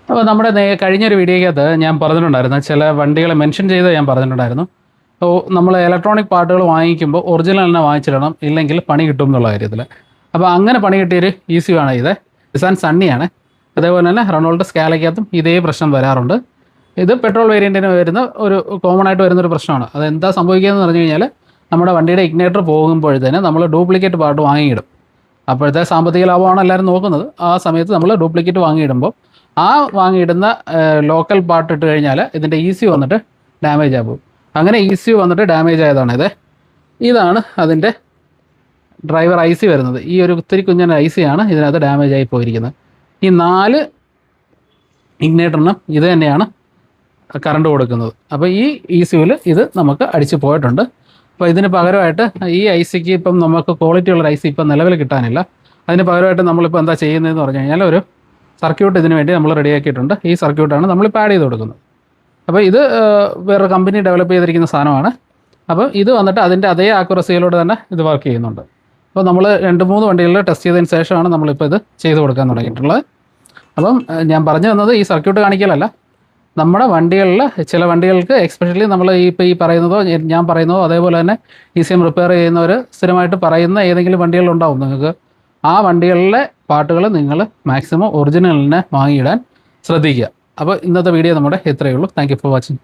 അപ്പോൾ നമ്മുടെ കഴിഞ്ഞൊരു വീഡിയോയ്ക്കകത്ത് ഞാൻ പറഞ്ഞിട്ടുണ്ടായിരുന്നു, ചില വണ്ടികളെ മെൻഷൻ ചെയ്ത് ഞാൻ പറഞ്ഞിട്ടുണ്ടായിരുന്നു. അപ്പോൾ നമ്മൾ ഇലക്ട്രോണിക് പാർട്ടുകൾ വാങ്ങിക്കുമ്പോൾ ഒറിജിനൽ തന്നെ വാങ്ങിച്ചിടണം, ഇല്ലെങ്കിൽ പണി കിട്ടും എന്നുള്ള കാര്യത്തിൽ. അപ്പോൾ അങ്ങനെ പണി കിട്ടിയൊരു ECU ആണ് ഇത്. നിസാൻ സണ്ണിയാണ്. അതേപോലെ തന്നെ റെനോൾട്ട് സ്കാലയ്ക്കകത്തും ഇതേ പ്രശ്നം വരാറുണ്ട്. ഇത് പെട്രോൾ വേരിയൻറ്റിന് വരുന്ന ഒരു കോമൺ ആയിട്ട് വരുന്നൊരു പ്രശ്നമാണ്. അതെന്താ സംഭവിക്കുകയെന്ന് പറഞ്ഞു കഴിഞ്ഞാൽ, നമ്മുടെ വണ്ടിയുടെ ഇഗ്നേറ്റർ പോകുമ്പോഴത്തേന് നമ്മൾ ഡ്യൂപ്ലിക്കേറ്റ് പാർട്ട് വാങ്ങിയിടും. അപ്പോഴത്തെ സാമ്പത്തിക ലാഭമാണ് എല്ലാവരും നോക്കുന്നത്. ആ സമയത്ത് നമ്മൾ ഡ്യൂപ്ലിക്കേറ്റ് വാങ്ങിയിടുമ്പോൾ ആ വാങ്ങിയിടുന്ന ലോക്കൽ പാർട്ട് ഇട്ട് കഴിഞ്ഞാൽ ഇതിൻ്റെ ECU വന്നിട്ട് ഡാമേജ് ആകും. അങ്ങനെ ECU വന്നിട്ട് ഡാമേജ് ആയതാണ് ഇത്. ഇതാണ് അതിൻ്റെ ഡ്രൈവർ IC വരുന്നത്. ഈ ഒരു ഒത്തിരി കുഞ്ഞൻ IC ആണ് ഇതിനകത്ത് ഡാമേജ് ആയി പോയിരിക്കുന്നത്. ഈ 4 ഇഗ്നേറ്ററിനും ഇത് തന്നെയാണ് കറണ്ട് കൊടുക്കുന്നത്. അപ്പോൾ ഈ ECUവിൽ ഇത് നമുക്ക് അടിച്ചു പോയിട്ടുണ്ട്. അപ്പോൾ ഇതിന് പകരമായിട്ട് ഈ ICക്ക് ഇപ്പം നമുക്ക് ക്വാളിറ്റി ഉള്ളൊരു IC ഇപ്പം നിലവിൽ കിട്ടാനില്ല. അതിന് പകരമായിട്ട് നമ്മളിപ്പോൾ എന്താ ചെയ്യുന്നതെന്ന് പറഞ്ഞു കഴിഞ്ഞാൽ, ഒരു സർക്യൂട്ട് ഇതിന് വേണ്ടി നമ്മൾ റെഡിയാക്കിയിട്ടുണ്ട്. ഈ സർക്യൂട്ടാണ് നമ്മളിപ്പോൾ ആഡ് ചെയ്ത് കൊടുക്കുന്നത്. അപ്പോൾ ഇത് വേറെ കമ്പനി ഡെവലപ്പ് ചെയ്തിരിക്കുന്ന സാധനമാണ്. അപ്പോൾ ഇത് വന്നിട്ട് അതിൻ്റെ അതേ ആക്യുറസിയിലൂടെ തന്നെ ഇത് വർക്ക് ചെയ്യുന്നുണ്ട്. അപ്പോൾ നമ്മൾ 2-3 വണ്ടികളിൽ ടെസ്റ്റ് ചെയ്തതിന് ശേഷമാണ് നമ്മളിപ്പോൾ ഇത് ചെയ്ത് കൊടുക്കാൻ തുടങ്ങിയിട്ടുള്ളത്. അപ്പം ഞാൻ പറഞ്ഞു തന്നത് ഈ സർക്യൂട്ട് കാണിക്കലല്ല, നമ്മുടെ വണ്ടികളിൽ ചില വണ്ടികൾക്ക് എക്സ്പെഷ്യലി നമ്മൾ ഇപ്പോൾ ഈ പറയുന്നതോ ഞാൻ പറയുന്നതോ അതേപോലെ തന്നെ ECM റിപ്പയർ ചെയ്യുന്നവർ സ്ഥിരമായിട്ട് പറയുന്ന ഏതെങ്കിലും വണ്ടികളുണ്ടാവും നിങ്ങൾക്ക്. ആ വണ്ടികളിലെ പാർട്ടുകൾ നിങ്ങൾ മാക്സിമം ഒറിജിനലിനെ വാങ്ങിയിടാൻ ശ്രദ്ധിക്കുക. അപ്പോൾ ഇന്നത്തെ വീഡിയോ നമ്മുടെ ഇത്രയേ ഉള്ളൂ. Thank you for watching.